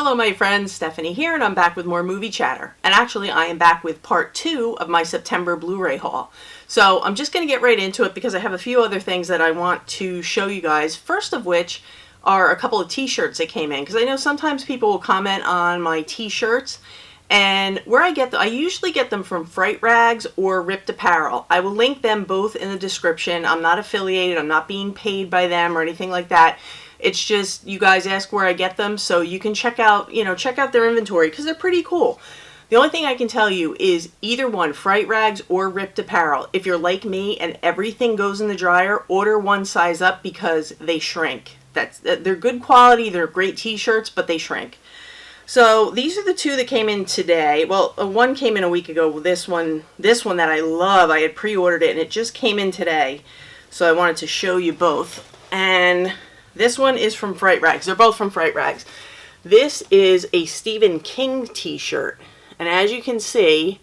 Hello my friends, Stephanie here, and I'm back with more movie chatter. And actually I am back with part 2 of my September Blu-ray haul. So I'm just going to get right into it because I have a few other things that I want to show you guys. First of which are a couple of t-shirts that came in, because I know sometimes people will comment on my t-shirts, and where I get them, I usually get them from Fright Rags or Ripped Apparel. I will link them both in the description. I'm not affiliated, I'm not being paid by them or anything like that. It's just you guys ask where I get them, so you can check out, check out their inventory because they're pretty cool. The only thing I can tell you is either one, Fright Rags or Ripped Apparel. If you're like me and everything goes in the dryer, order one size up because they shrink. They're good quality, they're great t-shirts, but they shrink. So these are the two that came in today. Well, one came in a week ago. This one that I love, I had pre-ordered it and it just came in today. So I wanted to show you both. And this one is from Fright Rags. They're both from Fright Rags. This is a Stephen King t-shirt. And as you can see,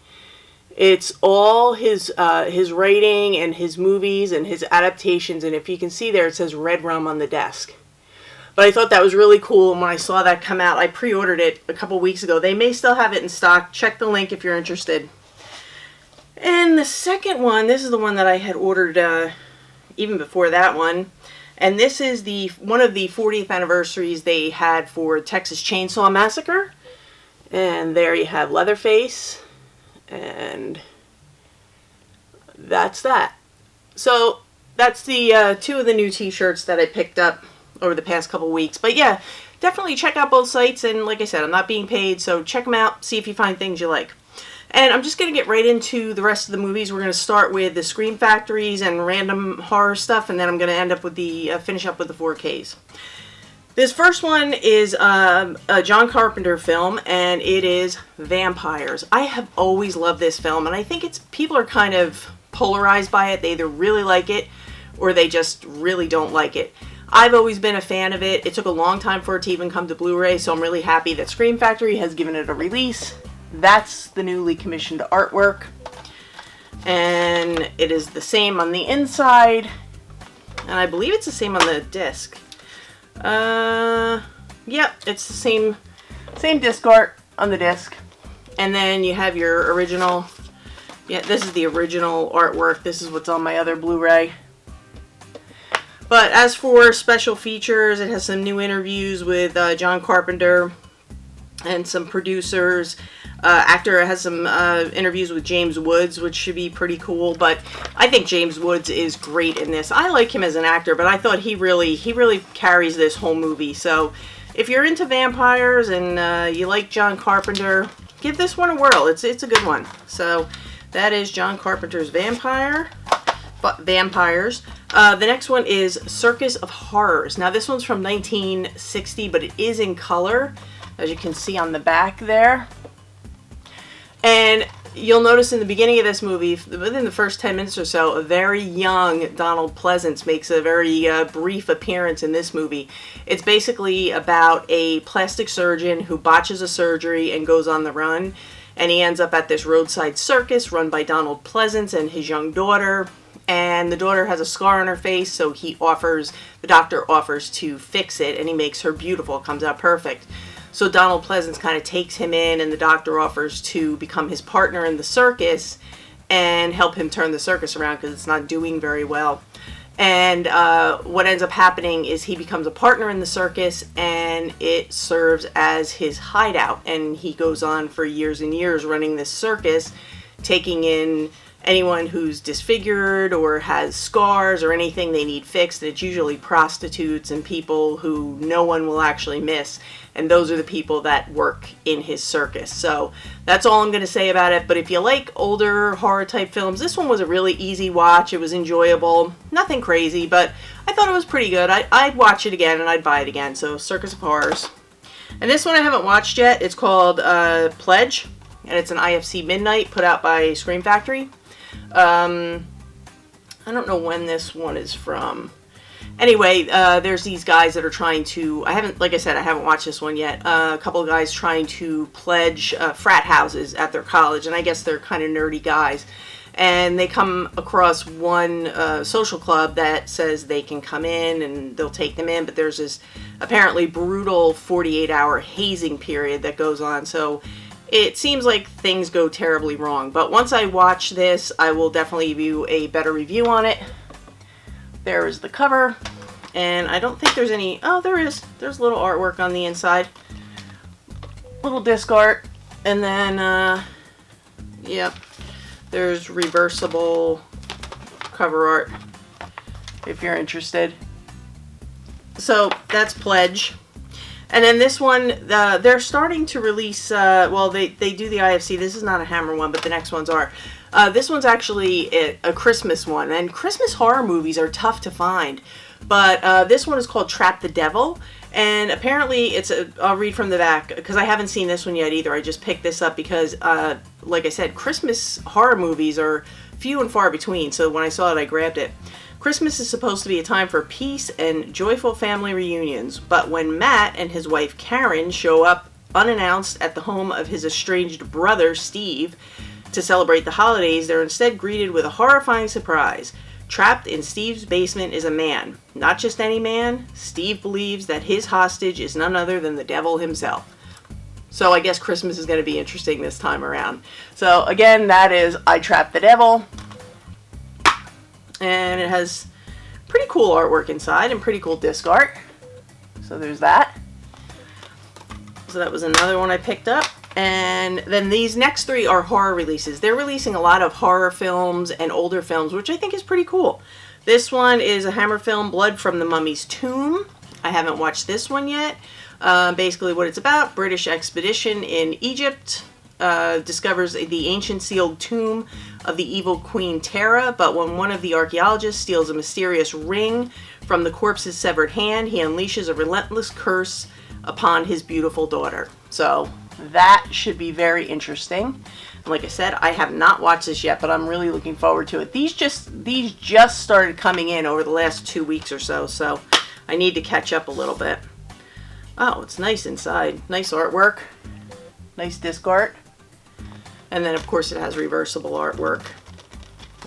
it's all his writing and his movies and his adaptations. And if you can see there, it says Red Rum on the desk. But I thought that was really cool. And when I saw that come out, I pre-ordered it a couple weeks ago. They may still have it in stock. Check the link if you're interested. And the second one, this is the one that I had ordered even before that one. And this is one of the 40th anniversaries they had for Texas Chainsaw Massacre. And there you have Leatherface. And that's that. So that's the two of the new t-shirts that I picked up over the past couple weeks. But yeah, definitely check out both sites. And like I said, I'm not being paid, so check them out. See if you find things you like. And I'm just going to get right into the rest of the movies. We're going to start with the Scream Factories and random horror stuff, and then I'm going to end up with finish up with the 4Ks. This first one is a John Carpenter film, and it is Vampires. I have always loved this film, and I think people are kind of polarized by it. They either really like it, or they just really don't like it. I've always been a fan of it. It took a long time for it to even come to Blu-ray, so I'm really happy that Scream Factory has given it a release. That's the newly commissioned artwork, and it is the same on the inside, and I believe it's the same on the disc. Yep, it's the same disc art on the disc, and then you have your original. Yeah, this is the original artwork. This is what's on my other Blu-ray. But as for special features, it has some new interviews with John Carpenter and some producers. Actor has some interviews with James Woods, which should be pretty cool. But I think James Woods is great in this. I like him as an actor, but I thought he really carries this whole movie. So if you're into vampires and you like John Carpenter, give this one a whirl. It's a good one. So that is John Carpenter's Vampires. The next one is Circus of Horrors. Now this one's from 1960, but it is in color, as you can see on the back there. And you'll notice in the beginning of this movie, within the first 10 minutes or so, a very young Donald Pleasence makes a very brief appearance in this movie. It's basically about a plastic surgeon who botches a surgery and goes on the run. And he ends up at this roadside circus run by Donald Pleasence and his young daughter. And the daughter has a scar on her face, so the doctor offers to fix it, and he makes her beautiful, comes out perfect. So Donald Pleasence kind of takes him in, and the doctor offers to become his partner in the circus and help him turn the circus around because it's not doing very well. And what ends up happening is he becomes a partner in the circus, and it serves as his hideout. And he goes on for years and years running this circus, taking in anyone who's disfigured or has scars or anything they need fixed. And it's usually prostitutes and people who no one will actually miss. And those are the people that work in his circus. So that's all I'm going to say about it. But if you like older horror type films, this one was a really easy watch. It was enjoyable. Nothing crazy, but I thought it was pretty good. I'd watch it again and I'd buy it again. So Circus of Horrors. And this one I haven't watched yet. It's called Pledge. And it's an IFC Midnight put out by Scream Factory. I don't know when this one is from. Anyway, there's these guys that are trying to, like I said, I haven't watched this one yet. A couple of guys trying to pledge frat houses at their college, and I guess they're kind of nerdy guys. and they come across one social club that says they can come in and they'll take them in, but there's this apparently brutal 48-hour hazing period that goes on, so it seems like things go terribly wrong. But once I watch this, I will definitely give you a better review on it. There is the cover, and I don't think there's any, oh, there is. There's little artwork on the inside. Little disc art, and then, yep, there's reversible cover art if you're interested. So that's Pledge. And then this one, they're starting to release, well, they do the IFC. This is not a Hammer one, but the next ones are. This one's actually a Christmas one, and Christmas horror movies are tough to find. But this one is called Trap the Devil, and apparently it's I'll read from the back, because I haven't seen this one yet either. I just picked this up because, like I said, Christmas horror movies are few and far between, so when I saw it, I grabbed it. Christmas is supposed to be a time for peace and joyful family reunions, but when Matt and his wife Karen show up unannounced at the home of his estranged brother Steve to celebrate the holidays, they're instead greeted with a horrifying surprise. Trapped in Steve's basement is a man. Not just any man. Steve believes that his hostage is none other than the devil himself. So I guess Christmas is going to be interesting this time around. So again, that is I Trapped the Devil. And it has pretty cool artwork inside and pretty cool disc art. So there's that. So that was another one I picked up. And then these next three are horror releases. They're releasing a lot of horror films and older films, which I think is pretty cool. This one is a Hammer film, Blood from the Mummy's Tomb. I haven't watched this one yet. Basically what it's about, British expedition in Egypt discovers the ancient sealed tomb of the evil Queen Tara, but when one of the archaeologists steals a mysterious ring from the corpse's severed hand, he unleashes a relentless curse upon his beautiful daughter. So that should be very interesting. And like I said, I have not watched this yet, but I'm really looking forward to it. These just started coming in over the last 2 weeks or so, so I need to catch up a little bit. Oh, it's nice inside. Nice artwork. Nice disc art. And then, of course, it has reversible artwork,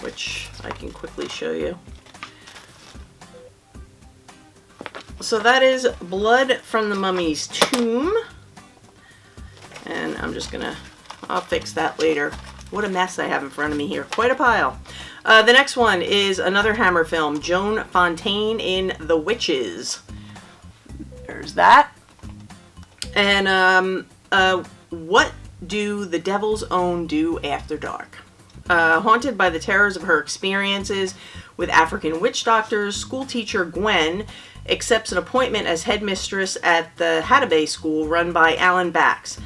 which I can quickly show you. So that is Blood from the Mummy's Tomb. And I'm just gonna, I'll fix that later. What a mess I have in front of me here. Quite a pile. The next one is another Hammer film, Joan Fontaine in The Witches. There's that. And What Do the Devil's Own Do After Dark? Haunted by the terrors of her experiences with African witch doctors, school teacher Gwen accepts an appointment as headmistress at the Hatabay school run by Alan Bax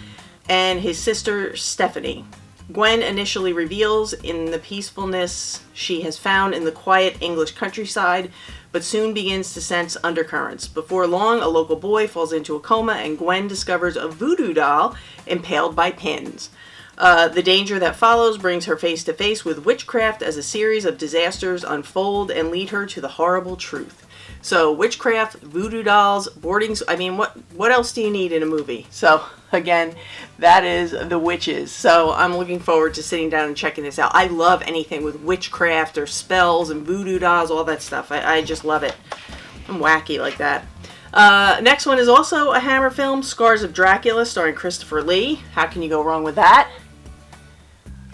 and his sister Stephanie. Gwen initially reveals in the peacefulness she has found in the quiet English countryside, but soon begins to sense undercurrents. Before long, a local boy falls into a coma and Gwen discovers a voodoo doll impaled by pins. The danger that follows brings her face to face with witchcraft as a series of disasters unfold and lead her to the horrible truth. So witchcraft, voodoo dolls, boardings, I mean, what else do you need in a movie? So again, that is The Witches. So I'm looking forward to sitting down and checking this out. I love anything with witchcraft or spells and voodoo dolls, all that stuff. I just love it. I'm wacky like that. Next one is also a Hammer film, Scars of Dracula, starring Christopher Lee. How can you go wrong with that?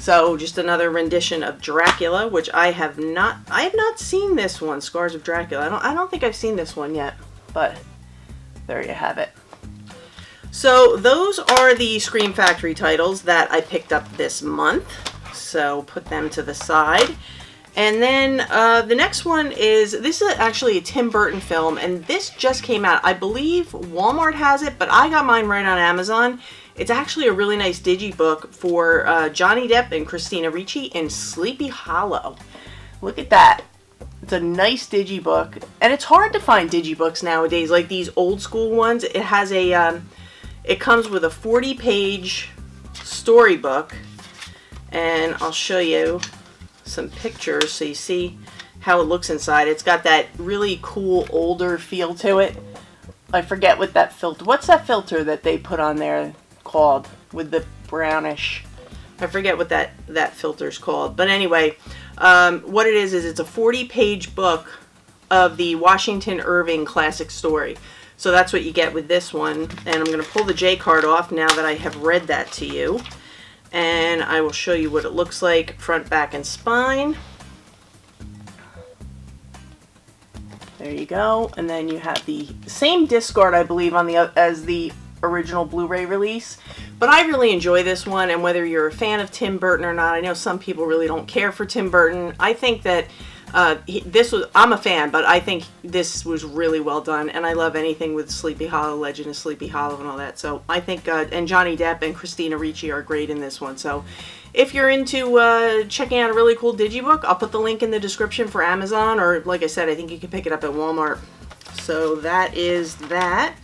So just another rendition of Dracula, which I have not seen this one, Scars of Dracula. I don't think I've seen this one yet, but there you have it. So those are the Scream Factory titles that I picked up this month. So put them to the side. And then the next one is, this is actually a Tim Burton film, and this just came out. I believe Walmart has it, but I got mine right on Amazon. It's actually a really nice digibook for Johnny Depp and Christina Ricci in Sleepy Hollow. Look at that. It's a nice digibook, and it's hard to find digibooks nowadays, like these old school ones. It has a, it comes with a 40-page storybook, and I'll show you some pictures so you see how it looks inside. It's got that really cool older feel to it. I forget what that filter, what's that filter that they put on there called with the brownish I forget what that filter's called. But anyway, what it is it's a 40-page book of the Washington Irving classic story. So that's what you get with this one. And I'm going to pull the J card off now that I have read that to you. And I will show you what it looks like, front, back, and spine. There you go. And then you have the same disc guard, I believe, on as the original Blu-ray release. But I really enjoy this one, and whether you're a fan of Tim Burton or not, I know some people really don't care for Tim Burton. I think that I'm a fan, but I think this was really well done, and I love anything with Sleepy Hollow, Legend of Sleepy Hollow, and all that. So I think, and Johnny Depp and Christina Ricci are great in this one. So if you're into checking out a really cool digibook, I'll put the link in the description for Amazon, or like I said, I think you can pick it up at Walmart. So that is that.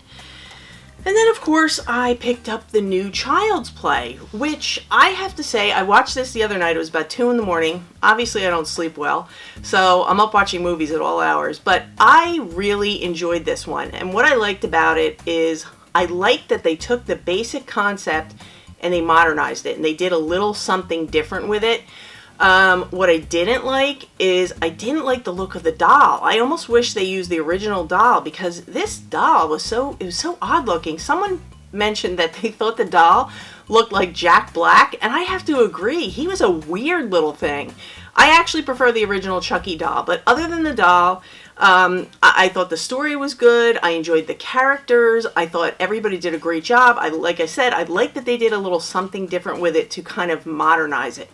And then, of course, I picked up the new Child's Play, which I have to say, I watched this the other night. It was about 2 in the morning. Obviously, I don't sleep well, so I'm up watching movies at all hours. But I really enjoyed this one. And what I liked about it is I liked that they took the basic concept and they modernized it. And they did a little something different with it. What I didn't like is I didn't like the look of the doll. I almost wish they used the original doll, because this doll was so odd looking. Someone mentioned that they thought the doll looked like Jack Black, and I have to agree. He was a weird little thing. I actually prefer the original Chucky doll, but other than the doll, I thought the story was good. I enjoyed the characters. I thought everybody did a great job. Like I said, I like that they did a little something different with it to kind of modernize it.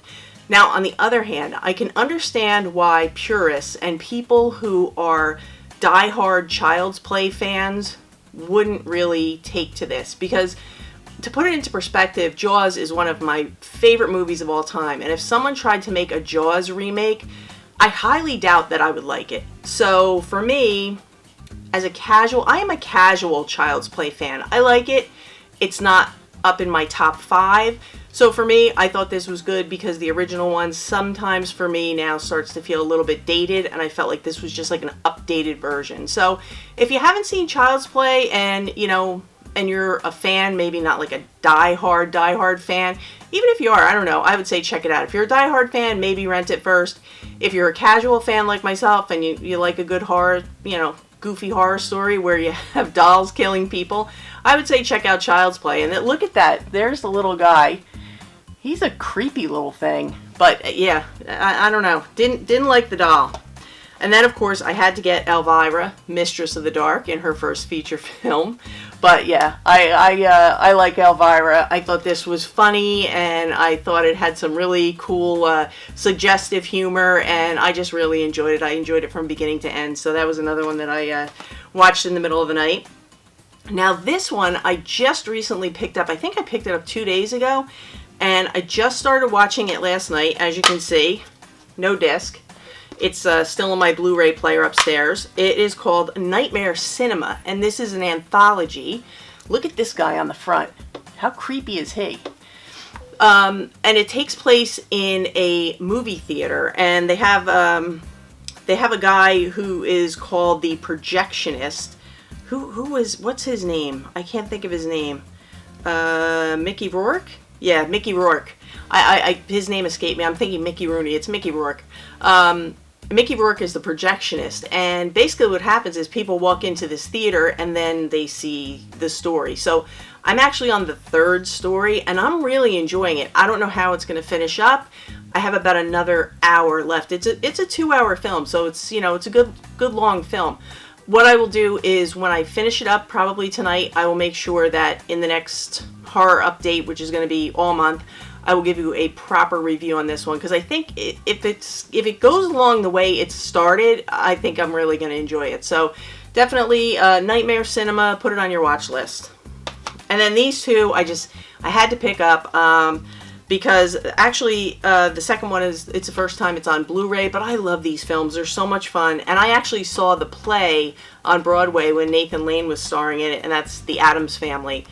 Now, on the other hand, I can understand why purists and people who are diehard Child's Play fans wouldn't really take to this, because to put it into perspective, Jaws is one of my favorite movies of all time, and if someone tried to make a Jaws remake, I highly doubt that I would like it. So for me, I am a casual Child's Play fan. I like it. It's not up in my top 5. So for me, I thought this was good, because the original one sometimes for me now starts to feel a little bit dated, and I felt like this was just like an updated version. So if you haven't seen Child's Play and you're a fan, maybe not like a diehard fan, even if you are, I don't know, I would say check it out. If you're a diehard fan, maybe rent it first. If you're a casual fan like myself and you like a good horror, goofy horror story where you have dolls killing people, I would say check out Child's Play. And look at that, there's the little guy. He's a creepy little thing. But yeah, I don't know. Didn't like the doll. And then, of course, I had to get Elvira, Mistress of the Dark, in her first feature film. But yeah, I like Elvira. I thought this was funny, and I thought it had some really cool, suggestive humor, and I just really enjoyed it. I enjoyed it from beginning to end. So that was another one that I watched in the middle of the night. Now, this one I just recently picked up. I think I picked it up 2 days ago. And I just started watching it last night, as you can see. No disc. It's still in my Blu-ray player upstairs. It is called Nightmare Cinema, and this is an anthology. Look at this guy on the front. How creepy is he? And it takes place in a movie theater, and they have a guy who is called the projectionist. What's his name? I can't think of his name. Mickey Rourke? Yeah, Mickey Rourke. His name escaped me. I'm thinking Mickey Rooney. It's Mickey Rourke. Mickey Rourke is the projectionist, and basically what happens is people walk into this theater and then they see the story. So I'm actually on the 3rd story, and I'm really enjoying it. I don't know how it's going to finish up. I have about another hour left. It's a 2-hour film, so it's it's a good long film. What I will do is when I finish it up, probably tonight, I will make sure that in the next horror update, which is going to be all month, I will give you a proper review on this one, because I think if it goes along the way it started, I think I'm really going to enjoy it. So definitely Nightmare Cinema, put it on your watch list. And then these two I had to pick up because actually the second one it's the first time it's on Blu-ray, but I love these films. They're so much fun, and I actually saw the play on Broadway when Nathan Lane was starring in it, and that's The Addams Family.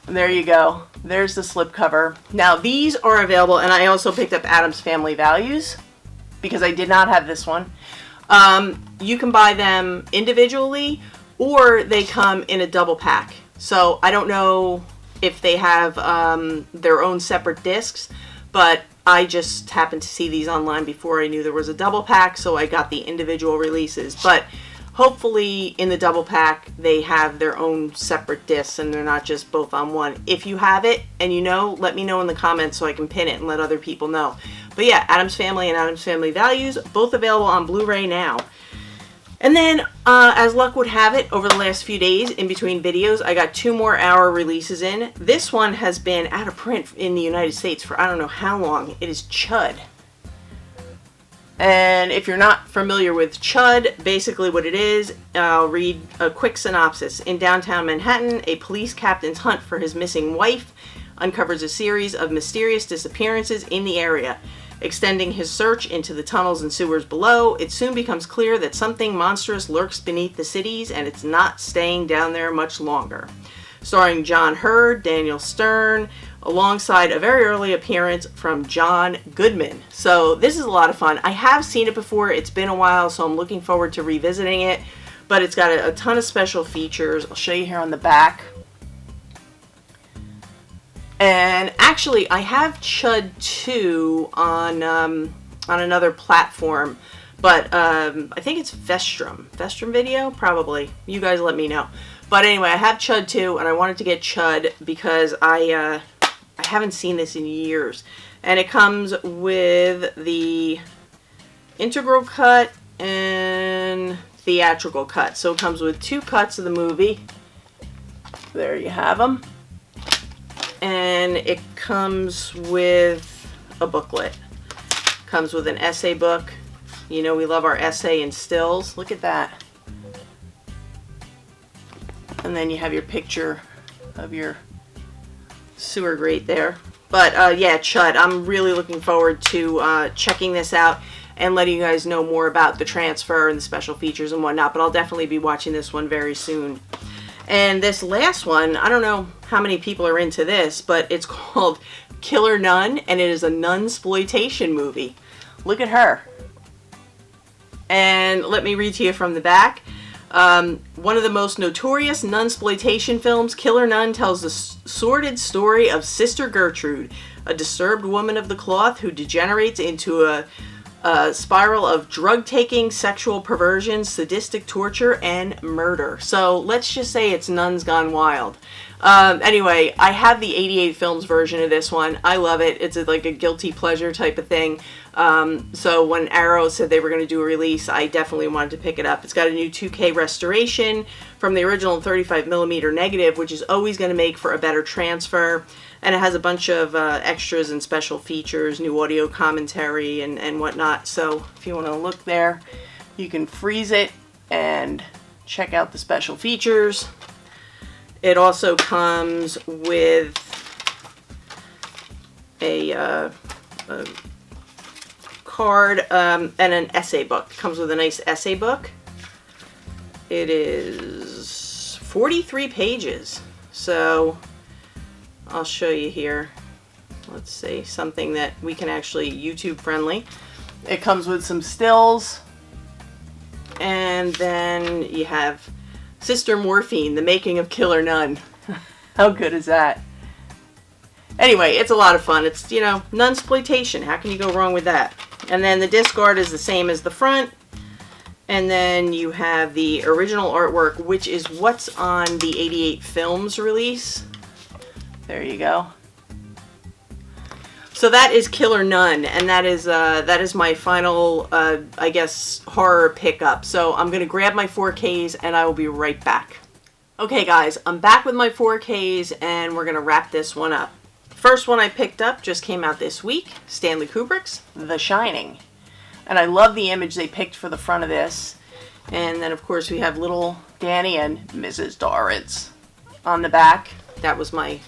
There you go. There's the slipcover. Now these are available, and I also picked up Addams Family Values because I did not have this one. You can buy them individually, or they come in a double pack. So I don't know if they have their own separate discs, but I just happened to see these online before I knew there was a double pack, so I got the individual releases. But hopefully in the double pack they have their own separate discs and they're not just both on one. If you have it and you know, let me know in the comments so I can pin it and let other people know. But yeah, Addams Family and Addams Family Values, both available on Blu-ray now. And then, as luck would have it, over the last few days, in between videos, I got 2 more hour releases in. This one has been out of print in the United States for I don't know how long. It is Judd. And if you're not familiar with Judd, basically what it is, I'll read a quick synopsis. In downtown Manhattan, a police captain's hunt for his missing wife uncovers a series of mysterious disappearances in the area. Extending his search into the tunnels and sewers below, it soon becomes clear that something monstrous lurks beneath the cities, and it's not staying down there much longer. Starring John Hurd, Daniel Stern, alongside a very early appearance from John Goodman. So this is a lot of fun. I have seen it before. It's been a while, so I'm looking forward to revisiting it. But it's got a ton of special features. I'll show you here on the back. And actually, I have Pt.2 on another platform, but I think it's Vestrum Video, probably. You guys let me know. But anyway, I have Pt.2, and I wanted to get Judd because I haven't seen this in years. And it comes with the integral cut and theatrical cut. So it comes with 2 cuts of the movie. There you have them. And it comes with a booklet. Comes with an essay book. You know we love our essay and stills. Look at that. And then you have your picture of your sewer grate there. But yeah, Judd, I'm really looking forward to checking this out and letting you guys know more about the transfer and the special features and whatnot. But I'll definitely be watching this one very soon. And this last one, I don't know how many people are into this, but it's called Killer Nun, and it is a nunsploitation movie. Look at her. And let me read to you from the back. One of the most notorious nunsploitation films, Killer Nun tells the sordid story of Sister Gertrude, a disturbed woman of the cloth who degenerates into a spiral of drug-taking, sexual perversion, sadistic torture, and murder. So let's just say it's Nuns Gone Wild. Anyway, I have the 88 Films version of this one. I love it. It's like a guilty pleasure type of thing. So when Arrow said they were going to do a release, I definitely wanted to pick it up. It's got a new 2K restoration from the original 35mm negative, which is always going to make for a better transfer. And it has a bunch of extras and special features, new audio commentary and whatnot. So if you want to look there, you can freeze it and check out the special features. It also comes with a card and an essay book. It comes with a nice essay book. It is 43 pages. So I'll show you here. Let's see, something that we can actually YouTube friendly. It comes with some stills, and then you have Sister Morphine, the making of Killer Nun. How good is that? Anyway, it's a lot of fun. It's, you know, nunsploitation. How can you go wrong with that? And then the disc art is the same as the front. And then you have the original artwork, which is what's on the 88 Films release. There you go. So that is Killer Nun, and that is my final, I guess, horror pickup. So I'm going to grab my 4Ks, and I will be right back. Okay, guys, I'm back with my 4Ks, and we're going to wrap this one up. First one I picked up just came out this week, Stanley Kubrick's The Shining. And I love the image they picked for the front of this. And then, of course, we have little Danny and Mrs. Dorrance on the back. That was my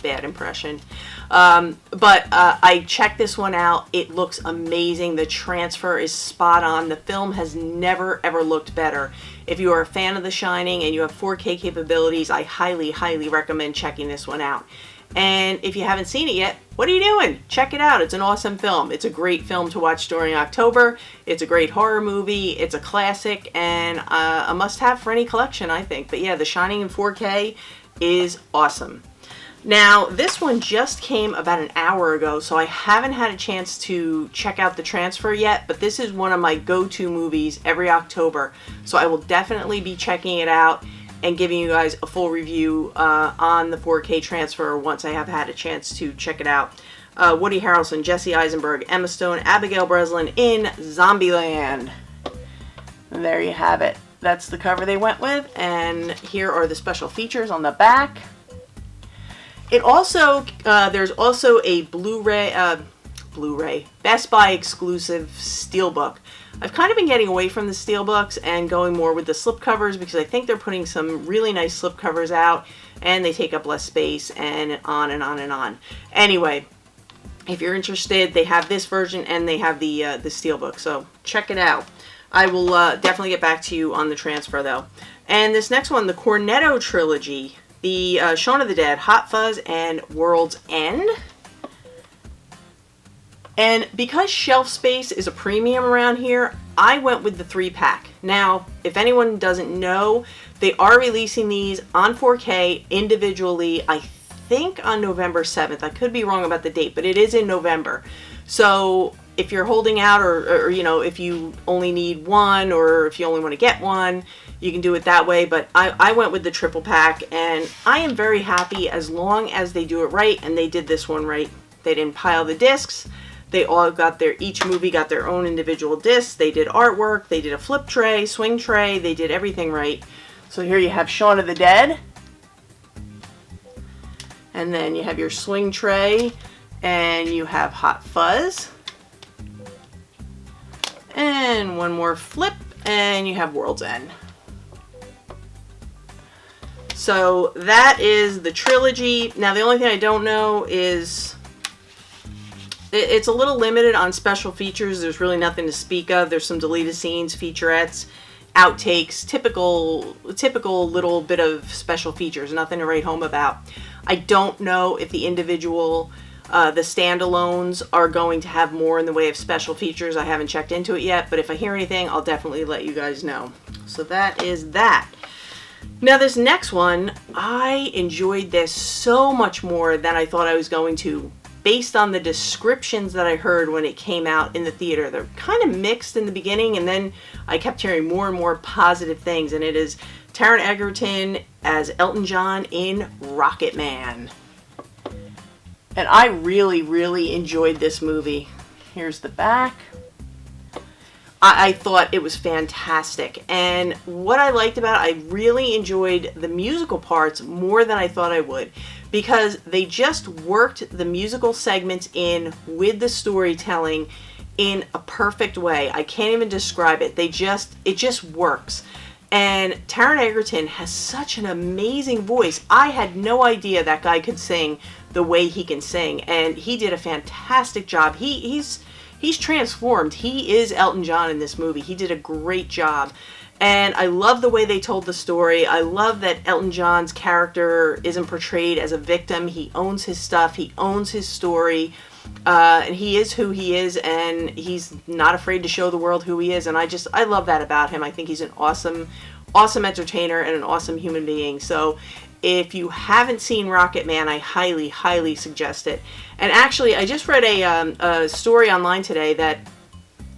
bad impression. But I checked this one out. It looks amazing. The transfer is spot on. The film has never, ever looked better. If you are a fan of The Shining and you have 4K capabilities, I highly, highly recommend checking this one out. And if you haven't seen it yet, what are you doing? Check it out. It's an awesome film. It's a great film to watch during October. It's a great horror movie. It's a classic and a must-have for any collection, I think. But yeah, The Shining in 4K is awesome. Now, this one just came about an hour ago, so I haven't had a chance to check out the transfer yet, but this is one of my go-to movies every October, so I will definitely be checking it out and giving you guys a full review on the 4K transfer once I have had a chance to check it out. Woody Harrelson, Jesse Eisenberg, Emma Stone, Abigail Breslin in Zombieland. And there you have it. That's the cover they went with, and here are the special features on the back. It also, there's also a Blu-ray, Best Buy exclusive steelbook. I've kind of been getting away from the steelbooks and going more with the slipcovers because I think they're putting some really nice slipcovers out and they take up less space and on and on and on. Anyway, if you're interested, they have this version and they have the steelbook, so check it out. I will definitely get back to you on the transfer though. And this next one, the Cornetto Trilogy. The Shaun of the Dead, Hot Fuzz, and World's End. And because shelf space is a premium around here, I went with the 3-pack. Now, if anyone doesn't know, they are releasing these on 4K individually, I think on November 7th. I could be wrong about the date, but it is in November. So if you're holding out or you know, if you only need one or if you only want to get one, you can do it that way, but I went with the triple pack, and I am very happy as long as they do it right, and they did this one right. They didn't pile the discs. They all got each movie got their own individual discs. They did artwork. They did a flip tray, swing tray. They did everything right. So here you have Shaun of the Dead. And then you have your swing tray, and you have Hot Fuzz. And one more flip, and you have World's End. So that is the trilogy. Now the only thing I don't know is it's a little limited on special features. There's really nothing to speak of. There's some deleted scenes, featurettes, outtakes, typical little bit of special features. Nothing to write home about. I don't know if the individual, the standalones are going to have more in the way of special features. I haven't checked into it yet, but if I hear anything, I'll definitely let you guys know. So that is that. Now this next one, I enjoyed this so much more than I thought I was going to, based on the descriptions that I heard when it came out in the theater. They're kind of mixed in the beginning, and then I kept hearing more and more positive things, and it is Taron Egerton as Elton John in Rocket Man. And I really, really enjoyed this movie. Here's the back. I thought it was fantastic, and what I liked about it, I really enjoyed the musical parts more than I thought I would, because they just worked the musical segments in with the storytelling in a perfect way. I can't even describe it. It just works. And Taron Egerton has such an amazing voice. I had no idea that guy could sing the way he can sing, and he did a fantastic job. He's transformed. He is Elton John in this movie. He did a great job. And I love the way they told the story. I love that Elton John's character isn't portrayed as a victim. He owns his stuff. He owns his story. And he is who he is, and he's not afraid to show the world who he is. And I love that about him. I think he's an awesome entertainer and an awesome human being. So if you haven't seen Rocket Man, I highly, highly suggest it. And actually, I just read a story online today that,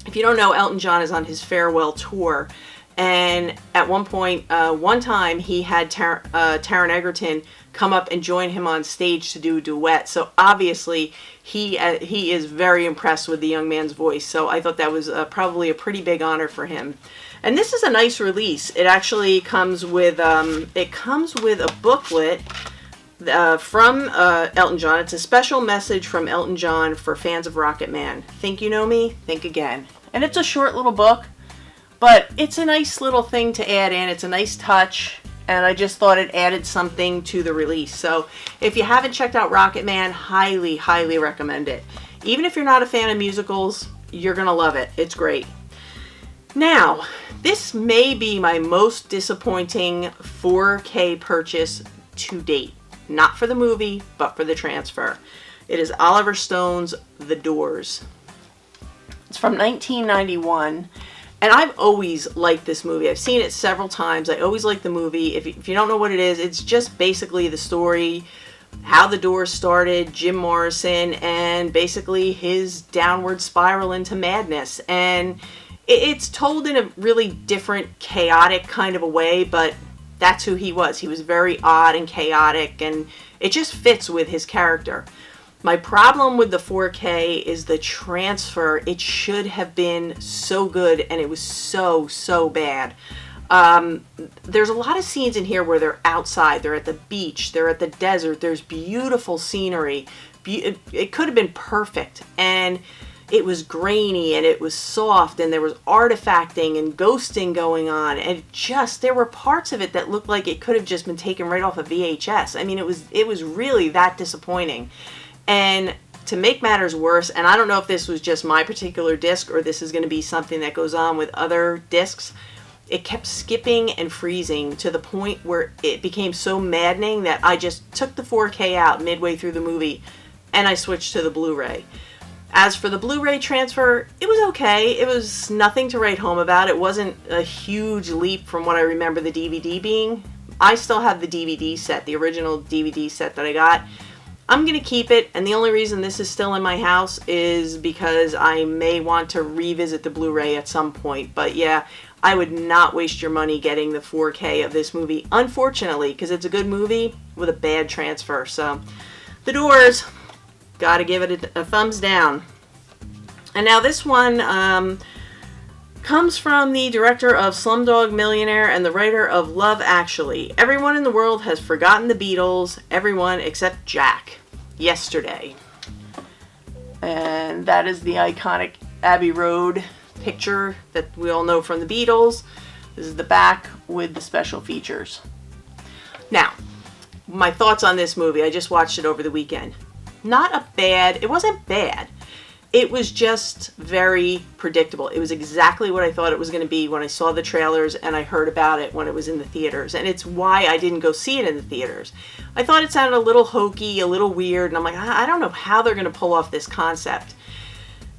if you don't know, Elton John is on his farewell tour. And at one point, one time, he had Taron Egerton come up and join him on stage to do a duet. So obviously, he is very impressed with the young man's voice. So I thought that was probably a pretty big honor for him. And this is a nice release. It actually comes with a booklet from Elton John. It's a special message from Elton John for fans of Rocket Man. Think you know me? Think again. And it's a short little book, but it's a nice little thing to add in. It's a nice touch, and I just thought it added something to the release. So if you haven't checked out Rocket Man, highly, highly recommend it. Even if you're not a fan of musicals, you're going to love it. It's great. Now, this may be my most disappointing 4K purchase to date. Not for the movie, but for the transfer. It is Oliver Stone's The Doors. It's from 1991, and I've always liked this movie. I've seen it several times. I always like the movie. If you don't know what it is, it's just basically the story how the Doors started, Jim Morrison, and basically his downward spiral into madness. And it's told in a really different, chaotic kind of a way, but that's who he was. He was very odd and chaotic, and it just fits with his character. My problem with the 4K is the transfer. It should have been so good, and it was so bad. There's a lot of scenes in here where they're outside, they're at the beach, they're at the desert, there's beautiful scenery. It could have been perfect, and it was grainy, and it was soft, and there was artifacting and ghosting going on, and there were parts of it that looked like it could have just been taken right off of VHS. I mean, it was really that disappointing. And to make matters worse, and I don't know if this was just my particular disc or this is going to be something that goes on with other discs, it kept skipping and freezing to the point where it became so maddening that I just took the 4K out midway through the movie and I switched to the Blu-ray. As for the Blu-ray transfer, it was okay. It was nothing to write home about. It wasn't a huge leap from what I remember the DVD being. I still have the DVD set, the original DVD set that I got. I'm going to keep it, and the only reason this is still in my house is because I may want to revisit the Blu-ray at some point. But yeah, I would not waste your money getting the 4K of this movie, unfortunately, because it's a good movie with a bad transfer. So, The Doors, gotta give it a thumbs down. And now this one comes from the director of Slumdog Millionaire and the writer of Love Actually. Everyone in the world has forgotten the Beatles, everyone except Jack. Yesterday. And that is the iconic Abbey Road picture that we all know from the Beatles. This is the back with the special features. Now, my thoughts on this movie. I just watched it over the weekend. It wasn't bad. It was just very predictable. It was exactly what I thought it was going to be when I saw the trailers and I heard about it when it was in the theaters. And it's why I didn't go see it in the theaters. I thought it sounded a little hokey, a little weird, and I'm like, I don't know how they're going to pull off this concept.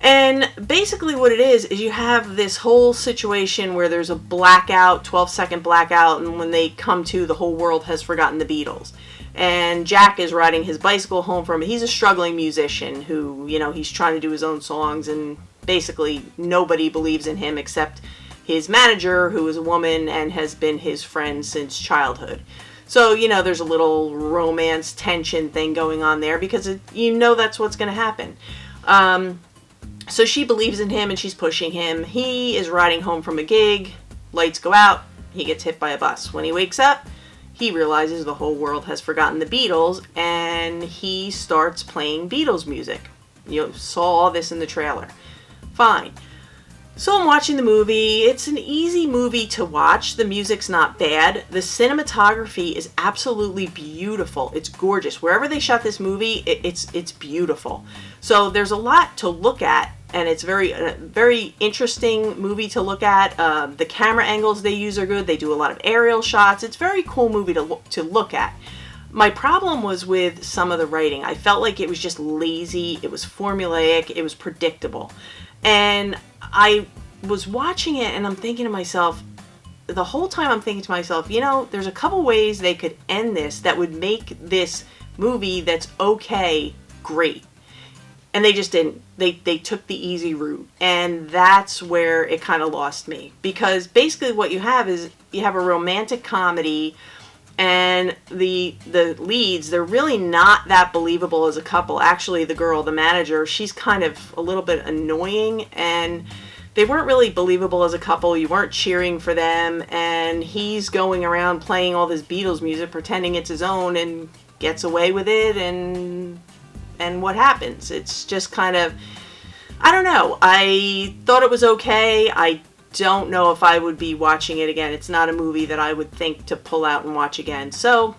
And basically what it is you have this whole situation where there's a blackout, 12-second blackout, and when they come to, the whole world has forgotten the Beatles. And Jack is riding his bicycle home from, he's a struggling musician who, he's trying to do his own songs, and basically nobody believes in him except his manager, who is a woman and has been his friend since childhood. So, there's a little romance tension thing going on there because that's what's going to happen. So she believes in him and she's pushing him. He is riding home from a gig, lights go out, he gets hit by a bus. When he wakes up, he realizes the whole world has forgotten the Beatles, and he starts playing Beatles music. You saw all this in the trailer. Fine. So I'm watching the movie. It's an easy movie to watch. The music's not bad. The cinematography is absolutely beautiful. It's gorgeous. Wherever they shot this movie, it's beautiful. So there's a lot to look at, and it's very interesting movie to look at. The camera angles they use are good. They do a lot of aerial shots. It's a very cool movie to look at. My problem was with some of the writing. I felt like it was just lazy. It was formulaic. It was predictable. And I was watching it and I'm thinking to myself, the whole time I'm thinking to myself, there's a couple ways they could end this that would make this movie that's okay great. And they just didn't. They took the easy route. And that's where it kind of lost me. Because basically what you have is you have a romantic comedy, and the leads, they're really not that believable as a couple. Actually, the girl, the manager, she's kind of a little bit annoying, and they weren't really believable as a couple. You weren't cheering for them, and he's going around playing all this Beatles music, pretending it's his own, and gets away with it, and what happens? It's just kind of, I don't know. I thought it was okay. I don't know if I would be watching it again. It's not a movie that I would think to pull out and watch again. So,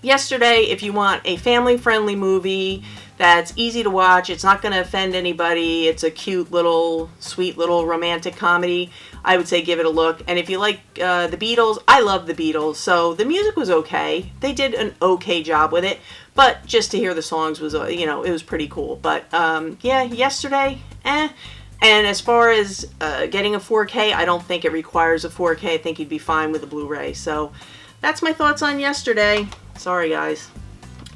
Yesterday, if you want a family-friendly movie that's easy to watch, it's not going to offend anybody, it's a cute little, sweet little romantic comedy, I would say give it a look. And if you like the Beatles, I love the Beatles, so the music was okay. They did an okay job with it, but just to hear the songs was, it was pretty cool. But, yeah, Yesterday, And as far as getting a 4K, I don't think it requires a 4K. I think you'd be fine with a Blu-ray. So that's my thoughts on Yesterday. Sorry, guys.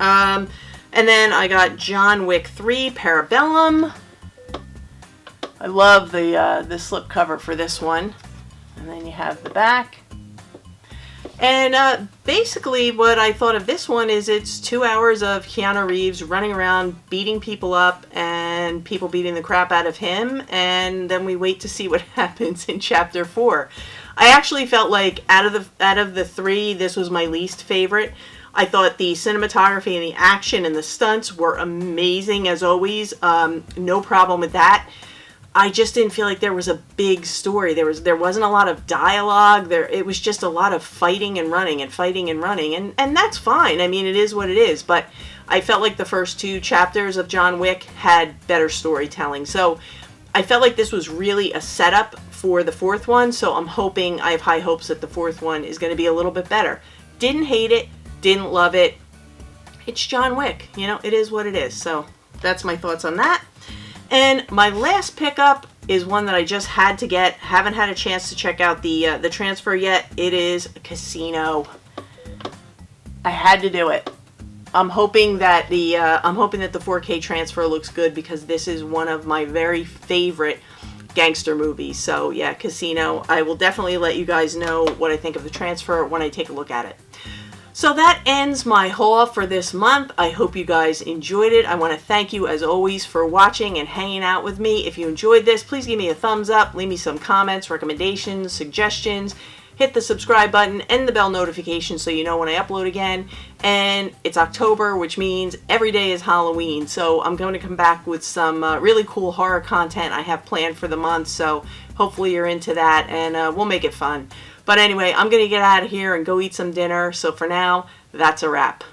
And then I got John Wick 3 Parabellum. I love the slip cover for this one. And then you have the back. And basically what I thought of this one is it's 2 hours of Keanu Reeves running around beating people up and people beating the crap out of him, and then we wait to see what happens in chapter 4. I actually felt like out of the three, this was my least favorite. I thought the cinematography and the action and the stunts were amazing as always. No problem with that. I just didn't feel like there was a big story. There wasn't a lot of dialogue. It was just a lot of fighting and running and fighting and running, and that's fine. I mean, it is what it is. But I felt like the first 2 chapters of John Wick had better storytelling. So I felt like this was really a setup for the 4th one. So I have high hopes that the 4th one is going to be a little bit better. Didn't hate it. Didn't love it. It's John Wick. You know, it is what it is. So that's my thoughts on that. And my last pickup is one that I just had to get. Haven't had a chance to check out the transfer yet. It is Casino. I had to do it. I'm hoping that the 4K transfer looks good because this is one of my very favorite gangster movies. So yeah, Casino. I will definitely let you guys know what I think of the transfer when I take a look at it. So that ends my haul for this month. I hope you guys enjoyed it. I want to thank you as always for watching and hanging out with me. If you enjoyed this, please give me a thumbs up, leave me some comments, recommendations, suggestions, hit the subscribe button and the bell notification so you know when I upload again. And it's October, which means every day is Halloween. So I'm going to come back with some really cool horror content I have planned for the month. So hopefully you're into that, and we'll make it fun. But anyway, I'm going to get out of here and go eat some dinner. So for now, that's a wrap.